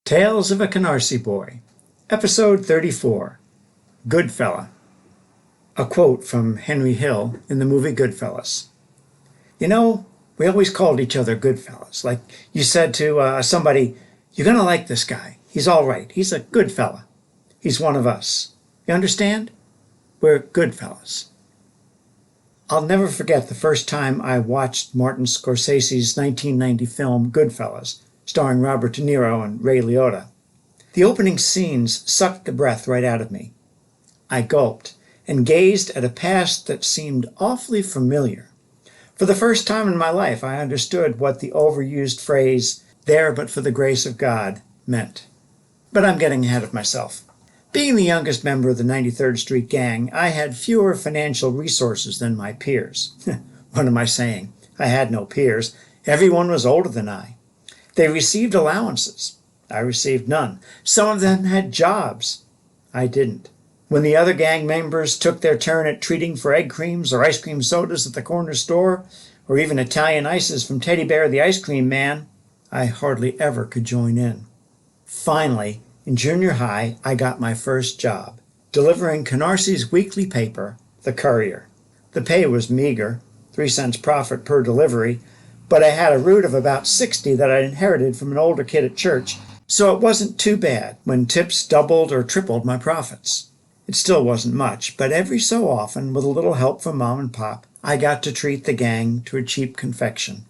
Tales of a Canarsie Boy, Episode 34, Goodfella. A quote from Henry Hill in the movie Goodfellas. You know, we always called each other Goodfellas. Like you said to somebody, "You're going to like this guy. He's all right. He's a good fella. He's one of us." You understand? We're Goodfellas. I'll never forget the first time I watched Martin Scorsese's 1990 film Goodfellas, starring Robert De Niro and Ray Liotta. The opening scenes sucked the breath right out of me. I gulped and gazed at a past that seemed awfully familiar. For the first time in my life, I understood what the overused phrase, "there but for the grace of God," meant. But I'm getting ahead of myself. Being the youngest member of the 93rd Street Gang, I had fewer financial resources than my peers. What am I saying? I had no peers. Everyone was older than I. They received allowances. I received none. Some of them had jobs. I didn't. When the other gang members took their turn at treating for egg creams or ice cream sodas at the corner store, or even Italian ices from Teddy Bear the ice cream man, I hardly ever could join in. Finally, in junior high, I got my first job, delivering Canarsie's weekly paper, The Courier. The pay was meager, 3 cents profit per delivery, but I had a root of about 60 that I inherited from an older kid at church, so it wasn't too bad when tips doubled or tripled my profits. It still wasn't much, but every so often, with a little help from Mom and Pop, I got to treat the gang to a cheap confection.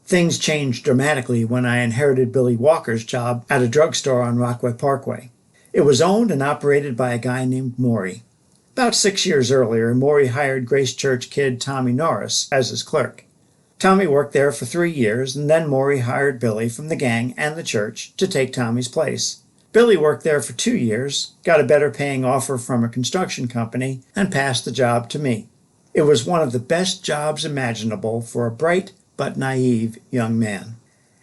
Things changed dramatically when I inherited Billy Walker's job at a drugstore on Rockaway Parkway. It was owned and operated by a guy named Maury. About 6 years earlier, Maury hired Grace Church kid Tommy Norris as his clerk. Tommy worked there for 3 years, and then Maury hired Billy from the gang and the church to take Tommy's place. Billy worked there for 2 years, got a better paying offer from a construction company, and passed the job to me. It was one of the best jobs imaginable for a bright but naive young man.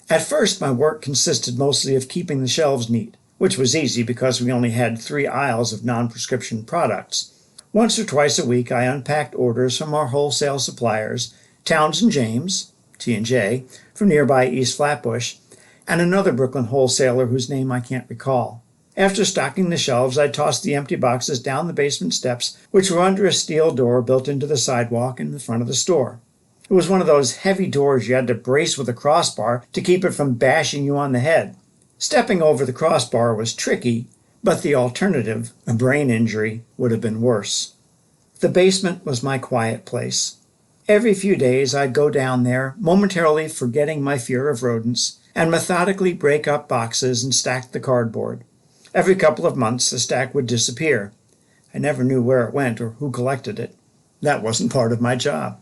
At first, my work consisted mostly of keeping the shelves neat, which was easy because we only had 3 aisles of non-prescription products. Once or twice a week, I unpacked orders from our wholesale suppliers, Townsend James, T&J, from nearby East Flatbush, and another Brooklyn wholesaler whose name I can't recall. After stocking the shelves, I'd toss the empty boxes down the basement steps, which were under a steel door built into the sidewalk in the front of the store. It was one of those heavy doors you had to brace with a crossbar to keep it from bashing you on the head. Stepping over the crossbar was tricky, but the alternative, a brain injury, would have been worse. The basement was my quiet place. Every few days I'd go down there, momentarily forgetting my fear of rodents, and methodically break up boxes and stack the cardboard. Every couple of months the stack would disappear. I never knew where it went or who collected it. That wasn't part of my job.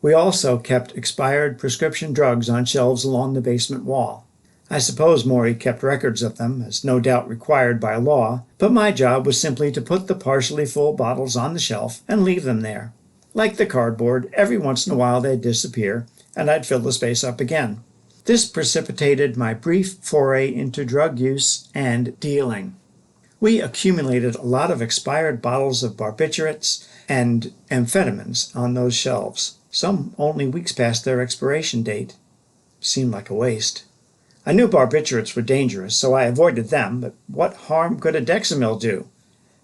We also kept expired prescription drugs on shelves along the basement wall. I suppose Maury kept records of them, as no doubt required by law, but my job was simply to put the partially full bottles on the shelf and leave them there. Like the cardboard, every once in a while they'd disappear, and I'd fill the space up again. This precipitated my brief foray into drug use and dealing. We accumulated a lot of expired bottles of barbiturates and amphetamines on those shelves, some only weeks past their expiration date. Seemed like a waste. I knew barbiturates were dangerous, so I avoided them, but what harm could a Dexamyl do?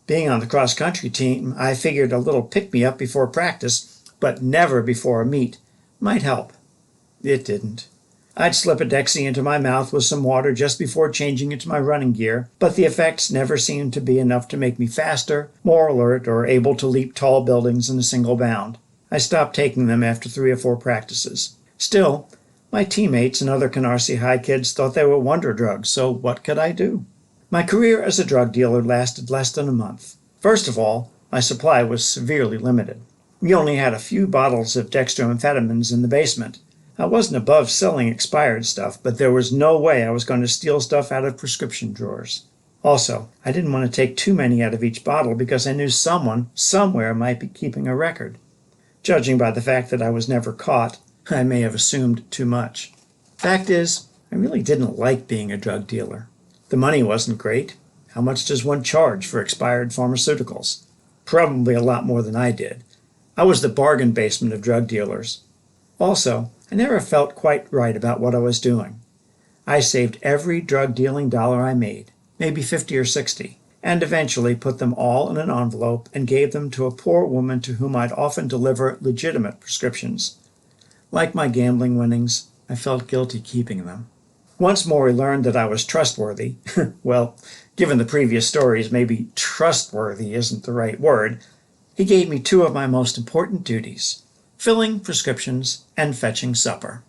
Being on the cross-country team, I figured a little pick-me-up before practice, but never before a meet, might help. It didn't. I'd slip a Dexy into my mouth with some water just before changing into my running gear, but the effects never seemed to be enough to make me faster, more alert, or able to leap tall buildings in a single bound. I stopped taking them after 3 or 4 practices. Still, my teammates and other Canarsie High kids thought they were wonder drugs, so what could I do? My career as a drug dealer lasted less than a month. First of all, my supply was severely limited. We only had a few bottles of dextroamphetamines in the basement. I wasn't above selling expired stuff, but there was no way I was going to steal stuff out of prescription drawers. Also, I didn't want to take too many out of each bottle because I knew someone, somewhere, might be keeping a record. Judging by the fact that I was never caught, I may have assumed too much. Fact is, I really didn't like being a drug dealer. The money wasn't great. How much does one charge for expired pharmaceuticals? Probably a lot more than I did. I was the bargain basement of drug dealers. Also, I never felt quite right about what I was doing. I saved every drug-dealing dollar I made, maybe 50 or 60, and eventually put them all in an envelope and gave them to a poor woman to whom I'd often deliver legitimate prescriptions. Like my gambling winnings, I felt guilty keeping them. Once Maury learned that I was trustworthy, well, given the previous stories, maybe trustworthy isn't the right word, he gave me two of my most important duties: filling prescriptions and fetching supper.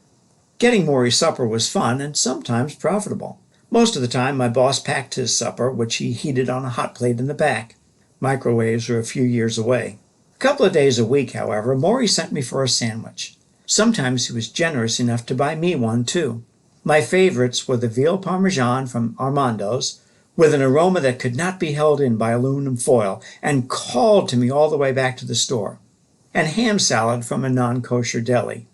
Getting Maury's supper was fun and sometimes profitable. Most of the time, my boss packed his supper, which he heated on a hot plate in the back. Microwaves were a few years away. A couple of days a week, however, Maury sent me for a sandwich. Sometimes he was generous enough to buy me one, too. My favorites were the veal parmesan from Armando's, with an aroma that could not be held in by aluminum foil and called to me all the way back to the store, and ham salad from a non-kosher deli.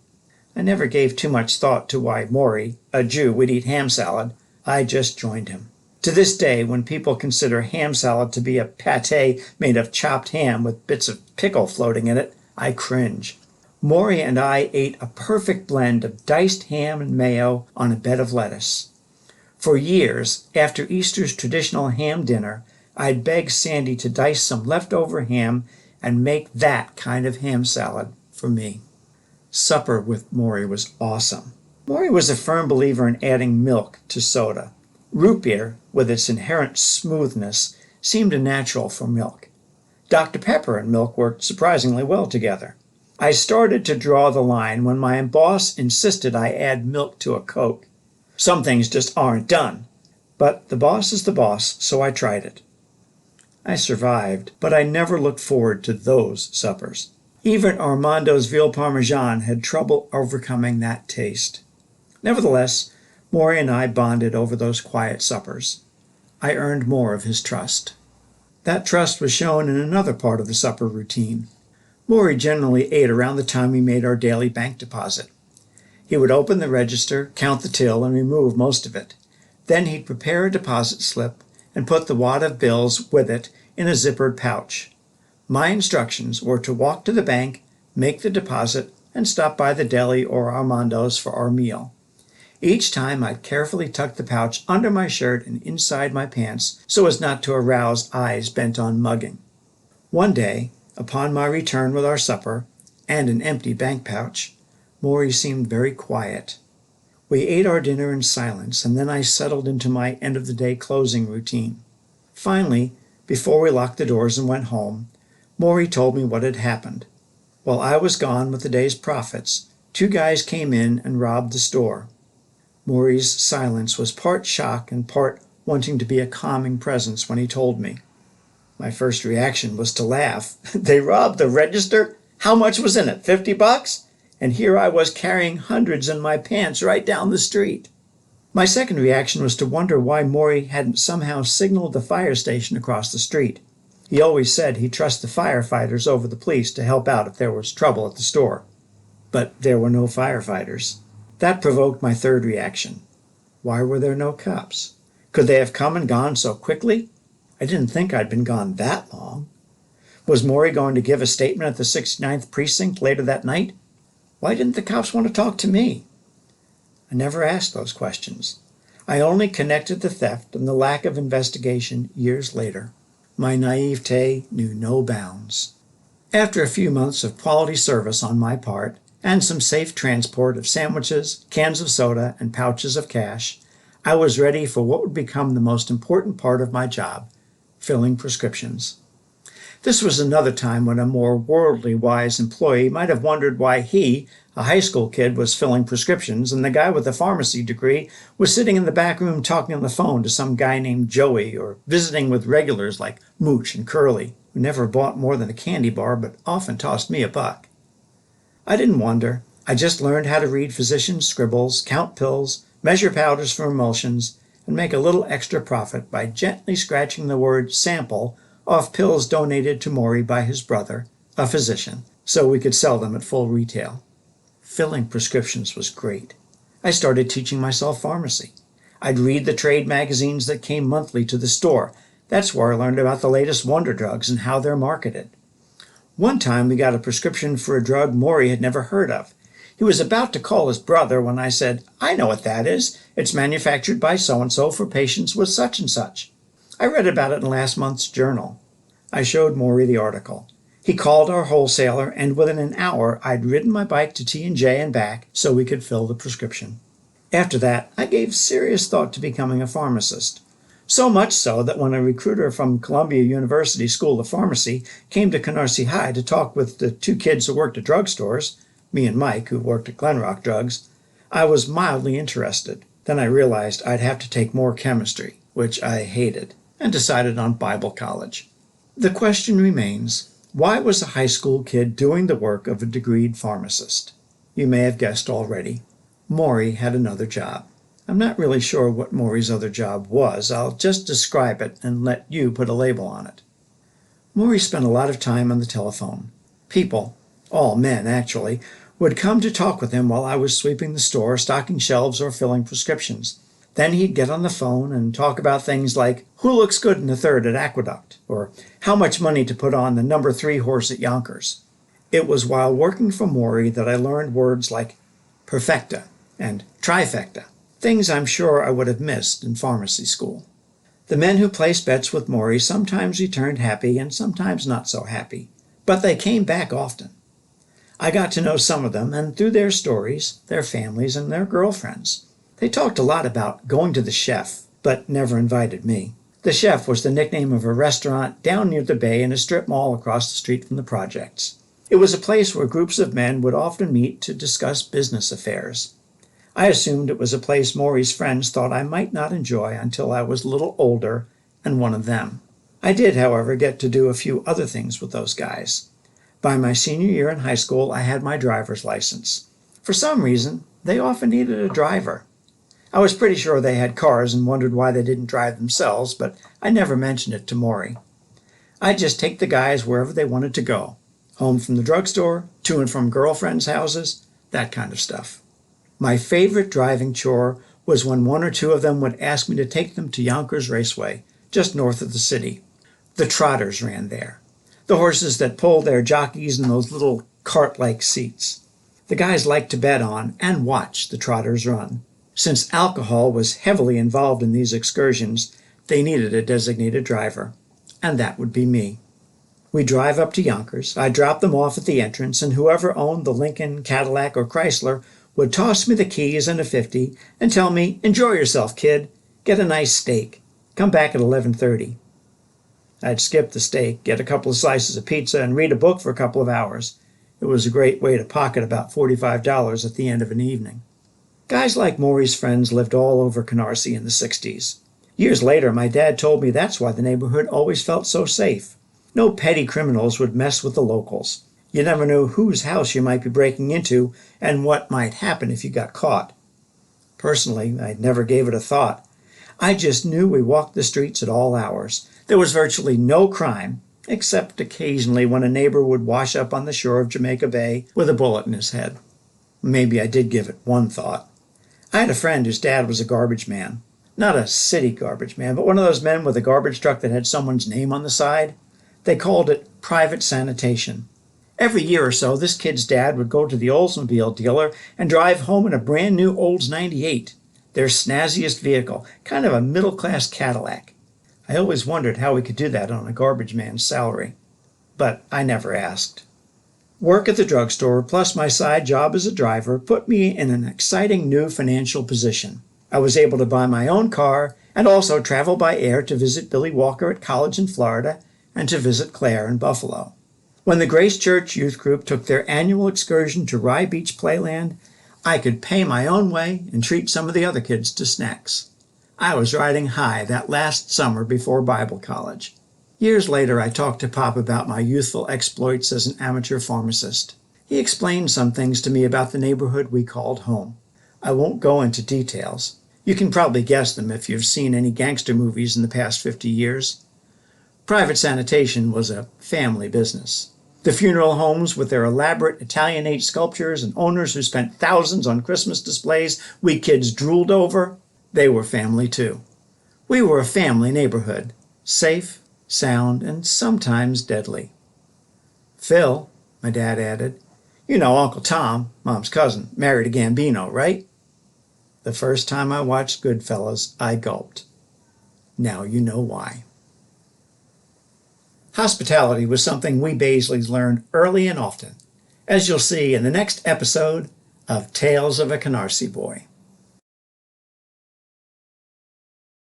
I never gave too much thought to why Maury, a Jew, would eat ham salad. I just joined him. To this day, when people consider ham salad to be a pâté made of chopped ham with bits of pickle floating in it, I cringe. Maury and I ate a perfect blend of diced ham and mayo on a bed of lettuce. For years, after Easter's traditional ham dinner, I'd beg Sandy to dice some leftover ham and make that kind of ham salad for me. Supper with Maury was awesome. Maury was a firm believer in adding milk to soda. Root beer, with its inherent smoothness, seemed a natural for milk. Dr. Pepper and milk worked surprisingly well together. I started to draw the line when my boss insisted I add milk to a Coke. Some things just aren't done. But the boss is the boss, so I tried it. I survived, but I never looked forward to those suppers. Even Armando's veal parmesan had trouble overcoming that taste. Nevertheless, Maury and I bonded over those quiet suppers. I earned more of his trust. That trust was shown in another part of the supper routine. Maury generally ate around the time we made our daily bank deposit. He would open the register, count the till, and remove most of it. Then he'd prepare a deposit slip and put the wad of bills with it in a zippered pouch. My instructions were to walk to the bank, make the deposit, and stop by the deli or Armando's for our meal. Each time I'd carefully tuck the pouch under my shirt and inside my pants so as not to arouse eyes bent on mugging. One day, upon my return with our supper and an empty bank pouch, Maury seemed very quiet. We ate our dinner in silence, and then I settled into my end-of-the-day closing routine. Finally, before we locked the doors and went home, Maury told me what had happened. While I was gone with the day's profits, two guys came in and robbed the store. Maury's silence was part shock and part wanting to be a calming presence when he told me. My first reaction was to laugh. They robbed the register? How much was in it? $50? And here I was carrying hundreds in my pants right down the street. My second reaction was to wonder why Maury hadn't somehow signaled the fire station across the street. He always said he'd trust the firefighters over the police to help out if there was trouble at the store. But there were no firefighters. That provoked my third reaction. Why were there no cops? Could they have come and gone so quickly? I didn't think I'd been gone that long. Was Maury going to give a statement at the 69th Precinct later that night? Why didn't the cops want to talk to me? I never asked those questions. I only connected the theft and the lack of investigation years later. My naivete knew no bounds. After a few months of quality service on my part, and some safe transport of sandwiches, cans of soda, and pouches of cash, I was ready for what would become the most important part of my job, filling prescriptions. This was another time when a more worldly wise employee might have wondered why he, a high school kid, was filling prescriptions and the guy with a pharmacy degree was sitting in the back room talking on the phone to some guy named Joey or visiting with regulars like Mooch and Curly, who never bought more than a candy bar but often tossed me a buck. I didn't wonder. I just learned how to read physicians' scribbles, count pills, measure powders for emulsions, and make a little extra profit by gently scratching the word sample off pills donated to Maury by his brother, a physician, so we could sell them at full retail. Filling prescriptions was great. I started teaching myself pharmacy. I'd read the trade magazines that came monthly to the store. That's where I learned about the latest wonder drugs and how they're marketed. One time we got a prescription for a drug Maury had never heard of. He was about to call his brother when I said, "I know what that is. It's manufactured by so-and-so for patients with such and such. I read about it in last month's journal." I showed Maury the article. He called our wholesaler, and within an hour I'd ridden my bike to T&J and back so we could fill the prescription. After that, I gave serious thought to becoming a pharmacist. So much so that when a recruiter from Columbia University School of Pharmacy came to Canarsie High to talk with the two kids who worked at drugstores, me and Mike, who worked at Glenrock Drugs, I was mildly interested. Then I realized I'd have to take more chemistry, which I hated, and decided on Bible college. The question remains, why was a high school kid doing the work of a degreed pharmacist? You may have guessed already. Maury had another job. I'm not really sure what Maury's other job was. I'll just describe it and let you put a label on it. Maury spent a lot of time on the telephone. People, all men actually, would come to talk with him while I was sweeping the store, stocking shelves, or filling prescriptions. Then he'd get on the phone and talk about things like who looks good in the third at Aqueduct, or how much money to put on the number 3 horse at Yonkers. It was while working for Maury that I learned words like perfecta and trifecta, things I'm sure I would have missed in pharmacy school. The men who placed bets with Maury sometimes returned happy and sometimes not so happy, but they came back often. I got to know some of them, and through their stories, their families, and their girlfriends. They talked a lot about going to the chef, but never invited me. The Chef was the nickname of a restaurant down near the bay in a strip mall across the street from the projects. It was a place where groups of men would often meet to discuss business affairs. I assumed it was a place Maury's friends thought I might not enjoy until I was a little older and one of them. I did, however, get to do a few other things with those guys. By my senior year in high school, I had my driver's license. For some reason, they often needed a driver. I was pretty sure they had cars and wondered why they didn't drive themselves, but I never mentioned it to Maury. I'd just take the guys wherever they wanted to go. Home from the drugstore, to and from girlfriends' houses, that kind of stuff. My favorite driving chore was when one or two of them would ask me to take them to Yonkers Raceway, just north of the city. The trotters ran there. The horses that pulled their jockeys in those little cart-like seats. The guys liked to bet on and watch the trotters run. Since alcohol was heavily involved in these excursions, they needed a designated driver, and that would be me. We'd drive up to Yonkers, I'd drop them off at the entrance, and whoever owned the Lincoln, Cadillac, or Chrysler would toss me the keys and a 50 and tell me, "Enjoy yourself, kid. Get a nice steak. Come back at 11:30. I'd skip the steak, get a couple of slices of pizza, and read a book for a couple of hours. It was a great way to pocket about $45 at the end of an evening. Guys like Maury's friends lived all over Canarsie in the 60s. Years later, my dad told me that's why the neighborhood always felt so safe. No petty criminals would mess with the locals. You never knew whose house you might be breaking into and what might happen if you got caught. Personally, I never gave it a thought. I just knew we walked the streets at all hours. There was virtually no crime, except occasionally when a neighbor would wash up on the shore of Jamaica Bay with a bullet in his head. Maybe I did give it one thought. I had a friend whose dad was a garbage man. Not a city garbage man, but one of those men with a garbage truck that had someone's name on the side. They called it private sanitation. Every year or so, this kid's dad would go to the Oldsmobile dealer and drive home in a brand new Olds 98, their snazziest vehicle, kind of a middle-class Cadillac. I always wondered how he could do that on a garbage man's salary, but I never asked. Work at the drugstore, plus my side job as a driver, put me in an exciting new financial position. I was able to buy my own car and also travel by air to visit Billy Walker at college in Florida and to visit Claire in Buffalo. When the Grace Church Youth Group took their annual excursion to Rye Beach Playland, I could pay my own way and treat some of the other kids to snacks. I was riding high that last summer before Bible college. Years later, I talked to Pop about my youthful exploits as an amateur pharmacist. He explained some things to me about the neighborhood we called home. I won't go into details. You can probably guess them if you've seen any gangster movies in the past 50 years. Private sanitation was a family business. The funeral homes with their elaborate Italianate sculptures and owners who spent thousands on Christmas displays we kids drooled over, they were family too. We were a family neighborhood, safe, sound, and sometimes deadly. "Phil," my dad added, You know Uncle Tom, Mom's cousin, married a Gambino, right? The first time I watched Goodfellas, I gulped. Now you know why. Hospitality was something we Baisleys learned early and often, as you'll see in the next episode of Tales of a Canarsie Boy.